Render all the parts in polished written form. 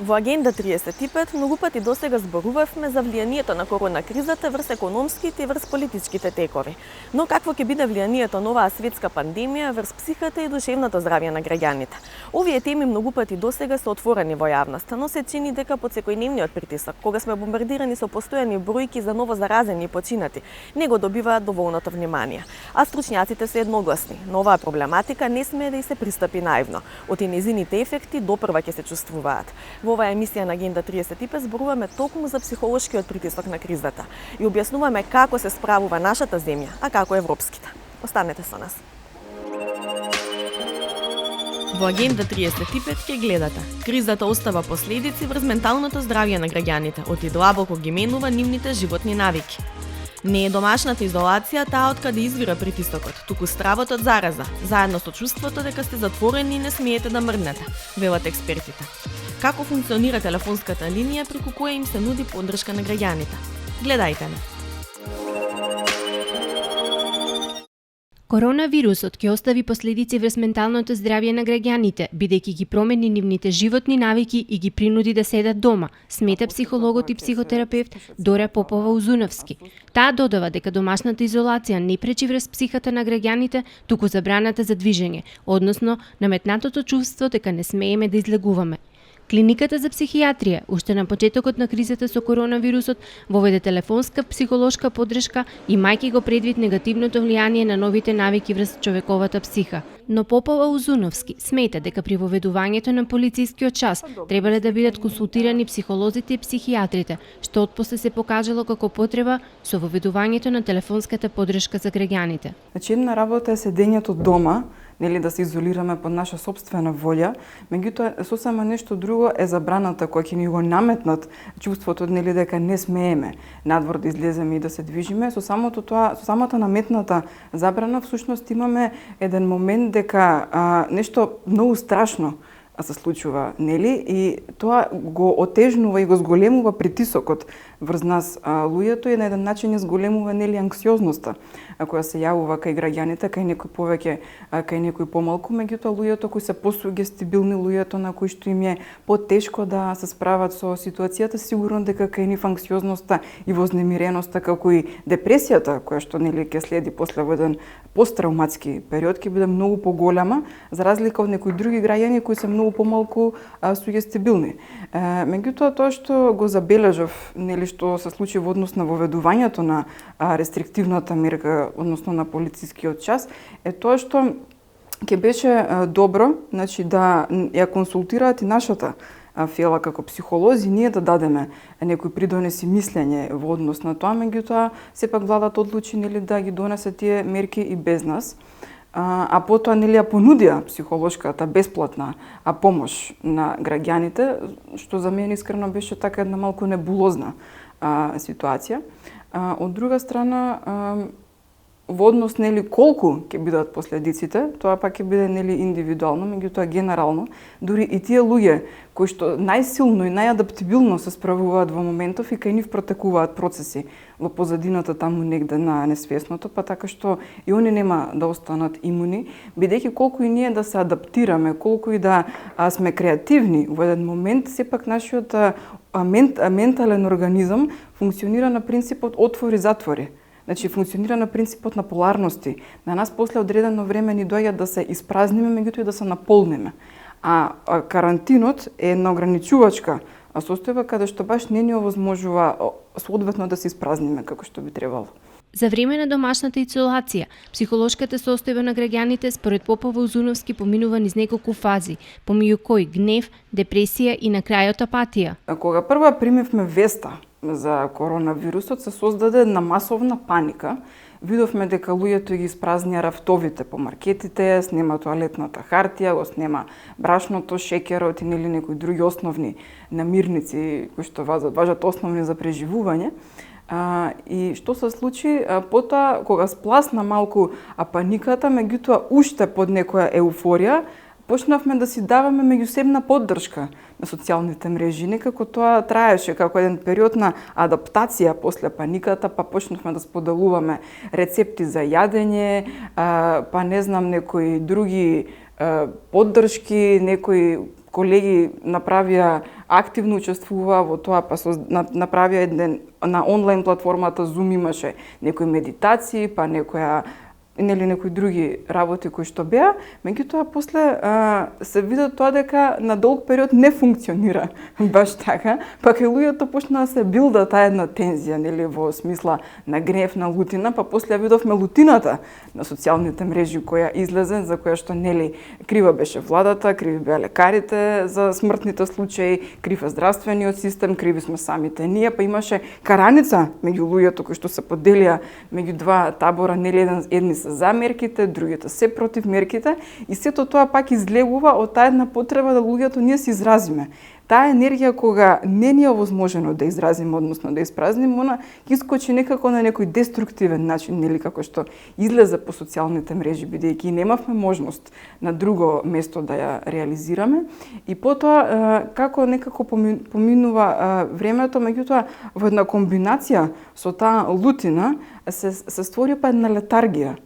Во Агенда 35 многу пати досега зборувавме за влијанието на корона кризата врз економските и врз политичките текови. Но какво ќе биде влијанието на оваа светска пандемија врз психата и душевното здравје на граѓаните? Овие теми многу пати досега се отворени во јавноста, но се чини дека под секојдневниот притисок, кога сме бомбардирани со постојани бројки за ново заразени и починати, не го добиваат доволното внимание. А стручњаците се едногласни, но оваа проблематика не смее да и се пристапи наивно. Од незините ефекти допрва ќе се чувствуваат. Во оваа емисија на Агенда 35 зборуваме токму за психолошкиот притисок на кризата и објаснуваме како се справува нашата земја, а како европските. Останете со нас. Во Агенда 35 ќе гледате. Кризата остава последици врз менталното здравје на граѓаните, оти длабоко ги менува нивните животни навики. Не е домашната изолација таа од каде извира притисокот, туку стравот од зараза, заедно со чувството дека сте затворени и не смеете да мрднете, велат експертите. Како функционира телефонската линија преку која им се нуди поддршка на граѓаните? Гледајте не. Коронавирусот ќе остави последици врз менталното здравје на граѓаните, бидејќи ги промени нивните животни навики и ги принуди да седат дома, смета психологот и психотерапевт Дора Попова-Узуновски. Таа додава дека домашната изолација не пречи врз психата на граѓаните, туку забраната за движење, односно наметнатото чувство дека не смееме да излегуваме. Клиниката за психијатрија, уште на почетокот на кризата со коронавирусот, воведе телефонска психолошка поддршка и мајки го предвид негативното влијание на новите навики врз човековата психа. Но Попова-Узуновски смета дека при воведувањето на полицискиот час требале да бидат консултирани психолозите и психијатрите, што отпосле се покажало како потреба со воведувањето на телефонската поддршка за граѓаните. Значи, една работа е седењето дома, нели да се изолираме под наша собствена волја, меѓутоа сосема нешто друго е забраната која ќе ни го наметнат чувството нели дека не смееме надвор да излеземе и да се движиме. Со самата наметната забрана всушност имаме еден момент дека нешто многу страшно се случува, нели? И тоа го отежнува и го зголемува притисокот врз нас луѓето и на еден начин ја зголемува нели анксиозноста која се јавува кај граѓаните, кај некои повеќе, кај некои помалку, меѓутоа луѓето кои се посугестибилни, луѓето на кои што им е потешко да се справат со ситуацијата, сигурно дека кај нив анксиозноста и вознемиреноста, како и депресијата која што нели ќе следи после во еден посттравматски период ќе биде многу поголема, за разлика од некои други граѓани кои се многу помалку сугестибилни. Меѓутоа тоа што го забележав, нели што се случи во однос на воведувањето на рестриктивната мерка, односно на полицискиот час, е тоа што ќе беше добро, значи да ја консултираат и нашата фела како психолози, ние да дадеме некои придонеси мислење во однос на тоа, меѓутоа сепак владата одлучи нели да ги донесе тие мерки и без нас. А потоа нели ја понудија психолошката бесплатна помош на граѓаните, што за мене искрено беше така една малку небулозна ситуација. Од друга страна, во однос нели колку ќе бидат последиците, тоа пак ќе биде нели индивидуално, меѓутоа генерално, дури и тие луѓе кои што најсилно и најадаптибилно се справуваат во моментов и кај нив протекуваат процеси во позадината таму негде на несвесното, па така што и они нема да останат имуни, бидејќи колку и ние да се адаптираме, колку и да сме креативни во еден момент, сепак нашиот ментален организам функционира на принципот отвори-затвори. Значи, функционира на принципот на поларности. На нас после одредено време ни доаѓа да се испразниме, меѓутоа и да се наполниме. А карантинот е една ограничувачка состојба каде што баш не ни овозможува соодветно да се испразниме како што би требало. За време на домашната изолација, психолошката состојба на граѓаните според Попова-Узуновски поминува низ неколку фази, помеѓу кои гнев, депресија и на крајот апатија. Кога прва примевме веста за коронавирусот, се создаде една масовна паника. Видовме дека луѓето ги испразнија рафтовите по маркетите, снема тоалетната хартија, го снема брашното, шеќерот и нели некои други основни намирници кои што важат основни за преживување. И што се случи потоа кога спласна малку паниката, меѓутоа уште под некоја еуфорија, почнавме да си даваме меѓусебна поддршка на социјалните мрежи. Некако тоа траеше како еден период на адаптација после паниката, па почнавме да споделуваме рецепти за јадење, па не знам, некои други поддршки, некои колеги направија активно учествуваа во тоа, па направија на онлайн платформата Zoom имаше некои медитации, па некои други работи кои што беа, меѓутоа после се види тоа дека на долг период не функционира баш така, па кај луѓето почна да се билда таа една тензија, во смисла на гнев, на лутина, па после ја видовме лутината на социјалните мрежи која излезе, за која што крива беше владата, криви беа лекарите за смртните случаи, крив е здравствениот систем, криви сме самите ние, па имаше караница меѓу луѓето кои што се поделија меѓу два табора, едни се за мерките, другите се против мерките, и сето тоа пак излегува од таа една потреба да луѓето ние се изразиме. Таа енергија кога не ни е овозможено да изразиме, односно да испразниме, она искочи некако на некој деструктивен начин, како што излезе по социјалните мрежи, бидејќи немавме можност на друго место да ја реализираме. И потоа, како некако поминува времето, меѓутоа во една комбинација со таа лутина се створи па една летаргија.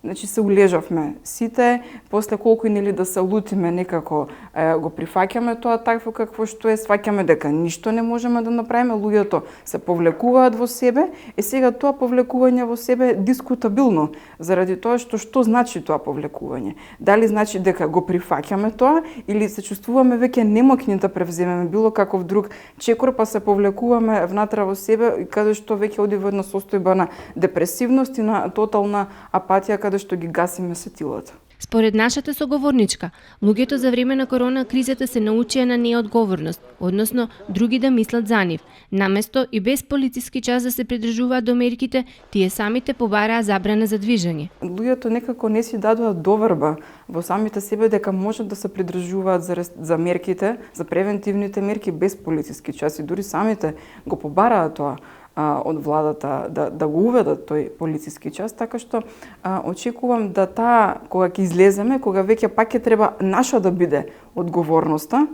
Значи се улежавме сите, после колку и да се лутиме, некако го прифаќаме тоа такво какво што е, сваќаме дека ништо не можеме да направиме, луѓето се повлекуваат во себе, и сега тоа повлекување во себе е дискутабилно, заради тоа што значи тоа повлекување. Дали значи дека го прифаќаме тоа, или се чувствуваме веќе немокни да превземеме било каков друг чекор, па се повлекуваме внатре во себе, каде што веќе оди во една состојба на депресивност и на тотална апатија, каде што ги гасиме сетилата. Според нашата соговорничка, луѓето за време на корона кризата се научија на неодговорност, односно други да мислат за нив. Наместо и без полициски час да се придржуваат до мерките, тие самите побараа забрана за движење. Луѓето некако не си дадоа доверба во самите себе дека можат да се придржуваат за мерките, за превентивните мерки без полициски час, и дури самите го побараа тоа од владата да го уведат тој полициски час, така што очекувам да кога ќе излеземе, кога веќе пак ќе треба наша да биде одговорноста,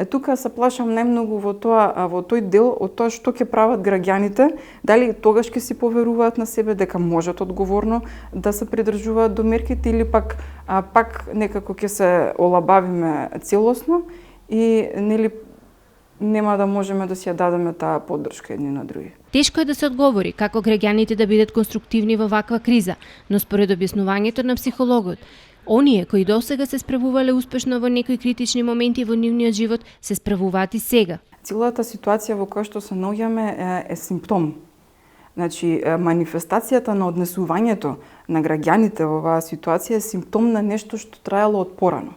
тука се плашам најмногу во тој дел од тоа што ќе прават граѓаните, дали тогаш ќе си поверуваат на себе дека можат одговорно да се придржуваат до мерките, или пак некако ќе се олабавиме целосно и нема да можеме да си ја дадеме таа поддршка едни на други. Тешко е да се одговори како граѓаните да бидат конструктивни во ваква криза, но според објаснувањето на психологот, оние кои досега се справувале успешно во некои критични моменти во нивниот живот, се справуваат и сега. Целата ситуација во која што се наоѓаме е симптом. Значи, манифестацијата на однесувањето на граѓаните во оваа ситуација е симптом на нешто што траело од порано.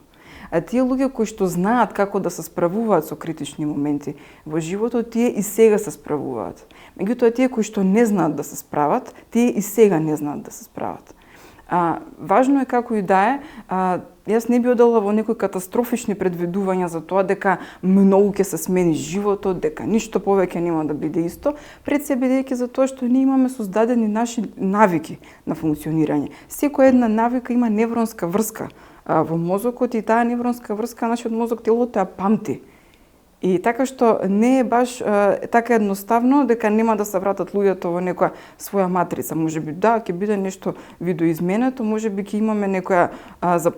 А тие луѓе кои што знаат како да се справуваат со критични моменти во животот, тие и сега се справуваат. Меѓутоа, тие кои што не знаат да се справат, тие и сега не знаат да се справат. Важно е како и да е, јас не би одела во некои катастрофични предвидувања за тоа дека многу ќе се смени животот, дека ништо повеќе нема да биде исто, пред се бидејќи за тоа што ние имаме создадени наши навики на функционирање. Секоја една навика има невронска врска во мозокот, и таа невронска врска нашиот мозок, телото ја памти. И така што не е баш така едноставно дека нема да се вратат луѓето во некоја своја матрица. Можеби ќе биде нешто видоизменето, можеби ќе имаме за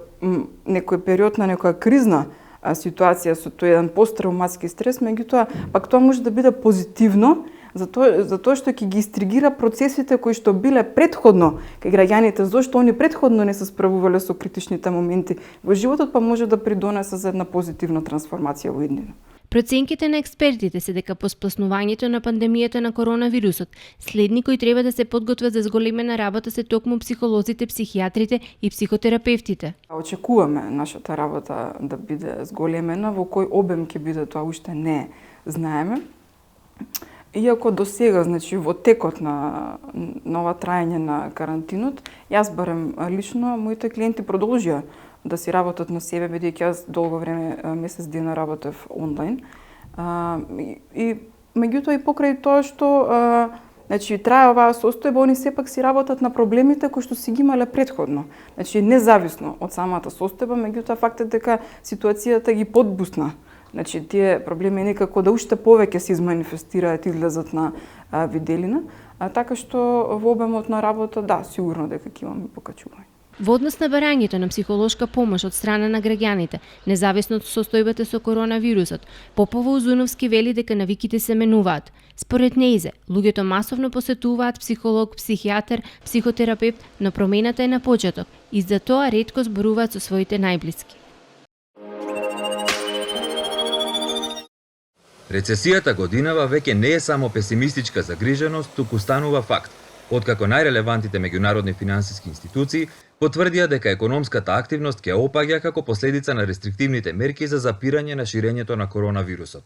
некој период на некоја кризна ситуација со тој еден посттравматски стрес, меѓутоа пак тоа може да биде позитивно, за тоа што ќе ги истригира процесите кои што биле претходно кај граѓаните, зашто они претходно не се справувале со критичните моменти во животот, па може да придонесе за една позитивна трансформација во иднина. Проценките на експертите се дека по спласнувањето на пандемијата на коронавирусот, следни кои треба да се подготват за зголемена работа се токму психолозите, психијатрите и психотерапевтите. Очекуваме нашата работа да биде зголемена, во кој обем ќе биде тоа уште не знаеме. Иако до сега, значи во текот на ова траење на карантинот, јас барем лично, моите клиенти продолжија да си работат на себе, бидејќи јас долго време, месец дена работев онлайн. И меѓутоа и покрај тоа што значи трае оваа состојба, они сепак си работат на проблемите кои што си ги имале претходно. Значи независно од самата состојба, меѓутоа фактот дека ситуацијата ги подбусна. Значи, тие проблеми некако да уште повеќе се изманифестираат и излезат на виделина, така што во обемот на работа, да, сигурно дека ќе имаме покачување. Во однос на барањето на психолошка помош од страна на граѓаните, независно од состојбата со коронавирусот, Попова Узуновски вели дека навиките се менуваат. Според неизе, луѓето масовно посетуваат психолог, психијатар, психотерапевт, но промената е на почеток и за тоа ретко зборуваат со своите најблиски. Рецесијата годинава веќе не е само песимистичка загриженост, туку станува факт, откако најрелевантните меѓународни финансиски институции потврдија дека економската активност ќе опаѓа како последица на рестриктивните мерки за запирање на ширењето на коронавирусот.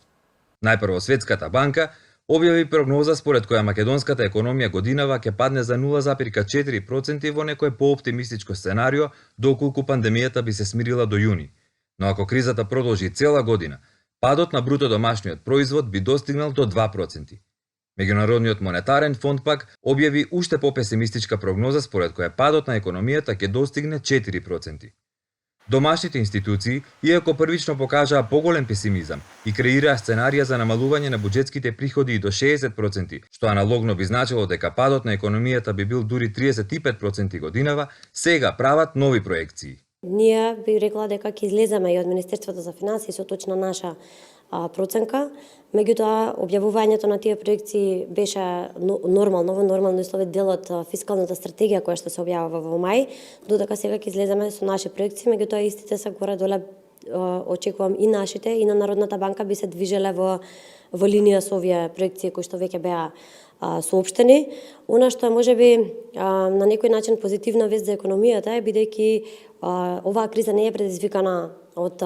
Најпрво Светската банка објави прогноза според која македонската економија годинава ќе падне за 0,4% во некое пооптимистичко сценарио доколку пандемијата би се смирила до јуни. Но ако кризата продолжи цела година, падот на бруто домашниот производ би достигнал до 2%. Меѓународниот монетарен фонд пак објави уште попесимистичка прогноза според која падот на економијата ќе достигне 4%. Домашните институции, иако првично покажаа поголем песимизам и креираа сценарија за намалување на буџетските приходи и до 60%, што аналогно би значило дека падот на економијата би бил дури 35% годинава, сега прават нови проекции. Ние би рекла дека ќе излеземе и од Министерството за финансии со точна наша проценка, меѓутоа објавувањето на тие проекции беше нормално, во нормални услови дел од фискалната стратегија која што се објавува во мај, додека сега ќе излеземе со наши проекции, меѓутоа истите се горе-доле очекувам и нашите и на Народната банка би се движеле во линија со овие проекции кои што веќе беа соопштени. Она што е можеби на некој начин позитивна вест за економијата е бидејќи оваа криза не е предизвикана од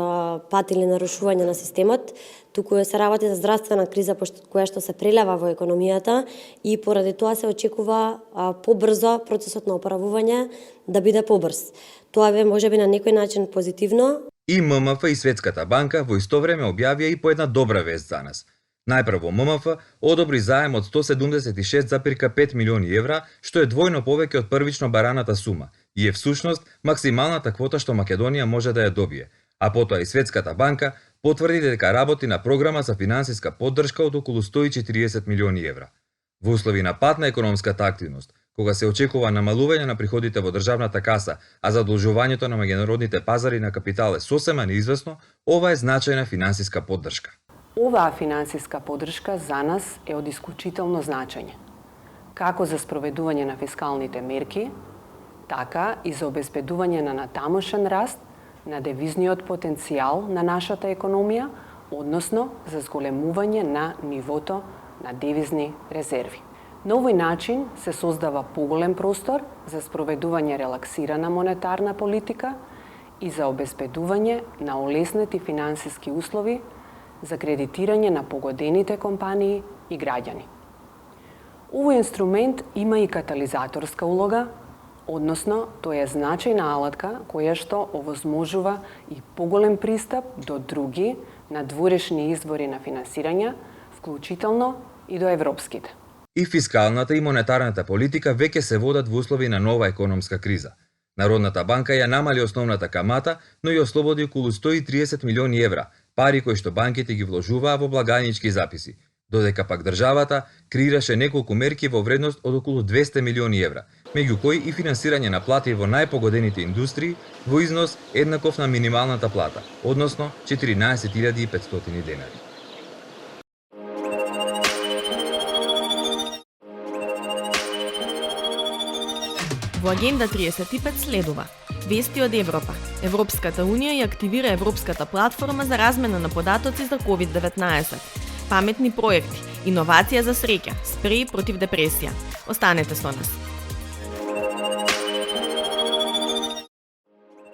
пат или нарушување на системот, туку се работи за здравствена криза која што се прелева во економијата и поради тоа се очекува побрзо процесот на опоравување да биде побрз. Тоа бе можеби на некој начин позитивно. И ММФ и Светската банка во исто време објавија и по една добра вест за нас. Најпрво ММФ одобри заем од 176,5 милиони евра, што е двојно повеќе од првично бараната сума и е всушност максималната квота што Македонија може да ја добие. А потоа и Светската банка потврди дека работи на програма за финансиска поддршка од околу 140 милиони евра. Во услови на пат на економската активност, кога се очекува намалување на приходите во државната каса, а задолжувањето на меѓународните пазари на капитал е сосема неизвестно, ова е значајна финансиска поддршка. Оваа финансиска поддршка за нас е од исклучително значење, како за спроведување на фискалните мерки, така и за обезбедување на натамошен раст на девизниот потенцијал на нашата економија, односно за зголемување на нивото на девизни резерви. На овој начин се создава поголем простор за спроведување релаксирана монетарна политика и за обезбедување на олеснети финансиски услови за кредитирање на погодените компании и граѓани. Овој инструмент има и катализаторска улога, односно тој е значајна алатка која што овозможува и поголем пристап до други надворешни извори на финансирање, вклучително и до европските. И фискалната и монетарната политика веќе се водат во услови на нова економска криза. Народната банка ја намали основната камата, но и ослободи околу 130 милиони евра, пари кои што банките ги вложуваа во благајнички записи, додека пак државата креираше неколку мерки во вредност од околу 200 милиони евра, меѓу кои и финансирање на плати во најпогодените индустрии во износ еднаков на минималната плата, односно 14.500 денари. Во Агенда 35 следува вести од Европа. Европската Унија ја активира Европската платформа за размена на податоци за COVID-19. Паметни проекти, иновација за среќа, спреи против депресија. Останете со нас.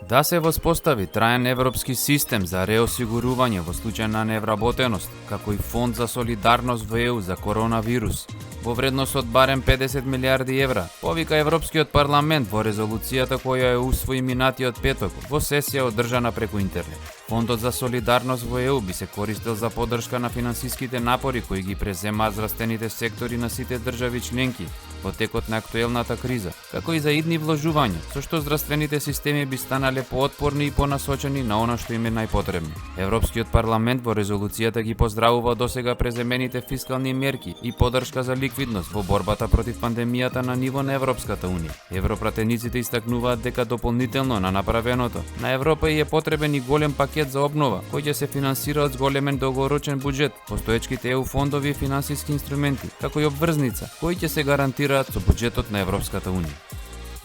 Да се воспостави траен европски систем за реосигурување во случај на невработеност, како и фонд за солидарност во ЕУ за коронавирус, во вредност од барем 50 милиарди евра, повика Европскиот парламент во резолуцијата која ја усвои минатиот петок во сесија одржана преку интернет. Фондот за солидарност во ЕУ би се користел за поддршка на финансиските напори кои ги преземаат здравствените сектори на сите држави членки во текот на актуелната криза, како и за идни вложувања, со што здравствените системи би станале поотпорни и понасочени на она што им е најпотребно. Европскиот парламент во резолуцијата ги поздравува досега преземените фискални мерки и поддршка за ликвидност во борбата против пандемијата на ниво на Европската унија. Европратениците истакнуваат дека дополнително на направеното, на Европа и е потребен и голем пакет за обнова, кој ќе се финансира од зголемен долгорочен буџет, постоечките ЕУ фондови и финансиски инструменти, како и обврзница, кои ќе се гарантираат со буџетот на Европската унија.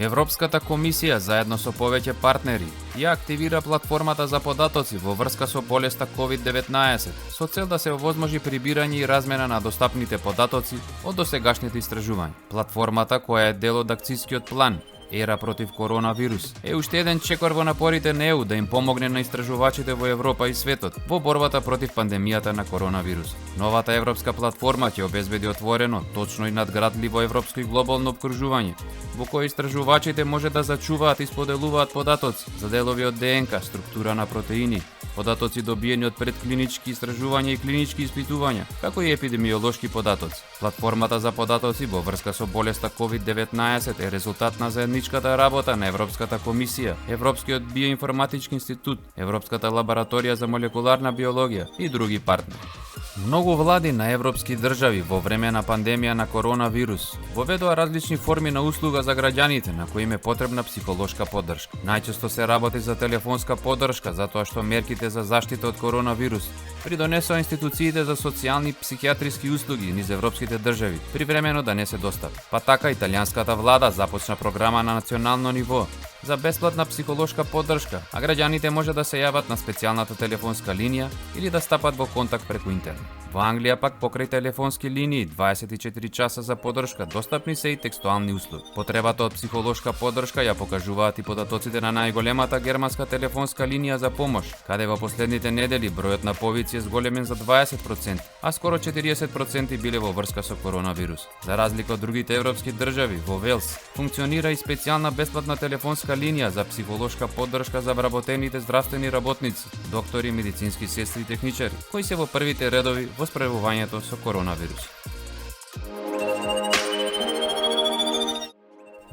Европската комисија заедно со повеќе партнери ја активира платформата за податоци во врска со болеста COVID-19 со цел да се овозможи прибирање и размена на достапните податоци од досегашните истражувања. Платформата, која е дел од акцијскиот план Ера против коронавирус, е уште еден чекор во напорите на ЕУ да им помогне на истражувачите во Европа и светот во борбата против пандемијата на коронавирус. Новата европска платформа ќе обезбеди отворено, точно и надградливо европско и глобално опкружување, во кој истражувачите може да зачуваат и споделуваат податоци за делови од ДНК, структура на протеини, податоци добиени од предклинички истражувања и клинички испитувања, како и епидемиолошки податоци. Платформата за податоци во врска со болеста COVID-19 е резултат на заедничката работа на Европската комисија, Европскиот биоинформатички институт, Европската лабораторија за молекуларна биологија и други партнери. Многу влади на европски држави во време на пандемија на коронавирус воведоа различни форми на услуга за граѓаните на кои им е потребна психолошка поддршка. Најчесто се работи за телефонска поддршка затоа што мерките за заштита од коронавирус придонесоа институциите за социјални и психијатриски услуги низ европските држави привремено да не се достапи. Па така италијанската влада започна програма на национално ниво за бесплатна психолошка поддршка, а граѓаните може да се јават на специјалната телефонска линија или да стапат во контакт преку интернет. Во Англија пак покрај телефонски линии 24 часа за поддршка достапни се и текстуални услуги. Потребата од психолошка поддршка ја покажуваат и податоците на најголемата германска телефонска линија за помош, каде во последните недели бројот на повици е зголемен за 20%, а скоро 40% биле во врска со коронавирус. За разлика од другите европски држави, во Велс функционира и специјална бесплатна телефонска линија за психолошка поддршка за вработените здравствени работници, доктори, медицински сестри и техничари, кои се во првите редови во справувањето со коронавирус.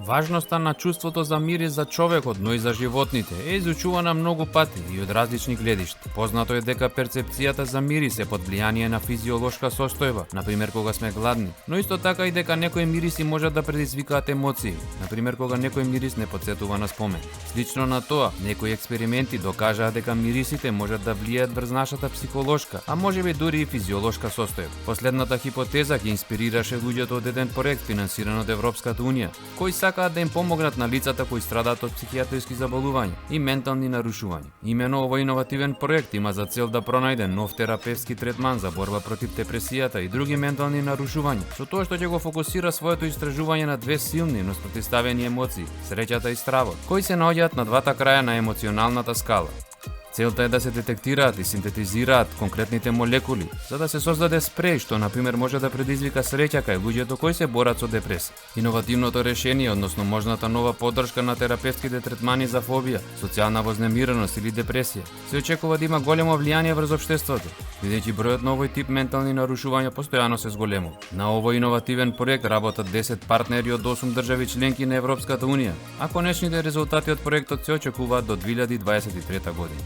Важноста на чувството за мирис за човекот, но и за животните е изучувана многу пати и од различни гледишта. Познато е дека перцепцијата за мирис е под влијание на физиолошка состојба, например кога сме гладни, но исто така и дека некои мириси можат да предизвикаат емоции, например кога некој мирис не потсетува на спомен. Слично на тоа, некои експерименти докажаа дека мирисите можат да влијаат врз нашата психолошка, а можеби дури и физиолошка состојба. Последната хипотеза ги инспирираше луѓето од еден проект финансиран од Европската унија, кој сакаат да им помогнат на лицата кои страдаат од психијатриски заболувања и ментални нарушувања. Имено овој иновативен проект има за цел да пронајде нов терапевски третман за борба против депресијата и други ментални нарушувања, со тоа што ќе го фокусира своето истражување на две силни, но спротивставени емоции, среќата и стравот, кои се наоѓаат на двата краја на емоционалната скала. Целта е да се детектираат и синтетизираат конкретните молекули, за да се создаде спреј што например може да предизвика среќа кај луѓето кои се борат со депресија. Иновативното решение, односно можната нова поддршка на терапевтските третмани за фобија, социјална вознемиреност или депресија, се очекува да има големо влијание врз општеството, бидејќи бројот на овој тип ментални нарушувања постојано се зголемува. На овој иновативен проект работат 10 партнери од 8 држави членки на Европската унија, а конечните резултати од проектот се очекуваат до 2023 година.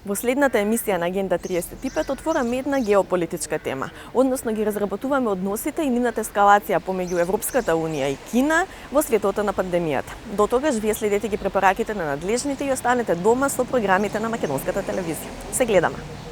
Во следната емисија на Агенда 35 отвораме една геополитичка тема, односно ги разработуваме односите и нивната ескалација помеѓу Европската унија и Кина во светото на пандемијата. До тогаш вие следете ги препораките на надлежните и останете дома со програмите на македонската телевизија. Се гледаме!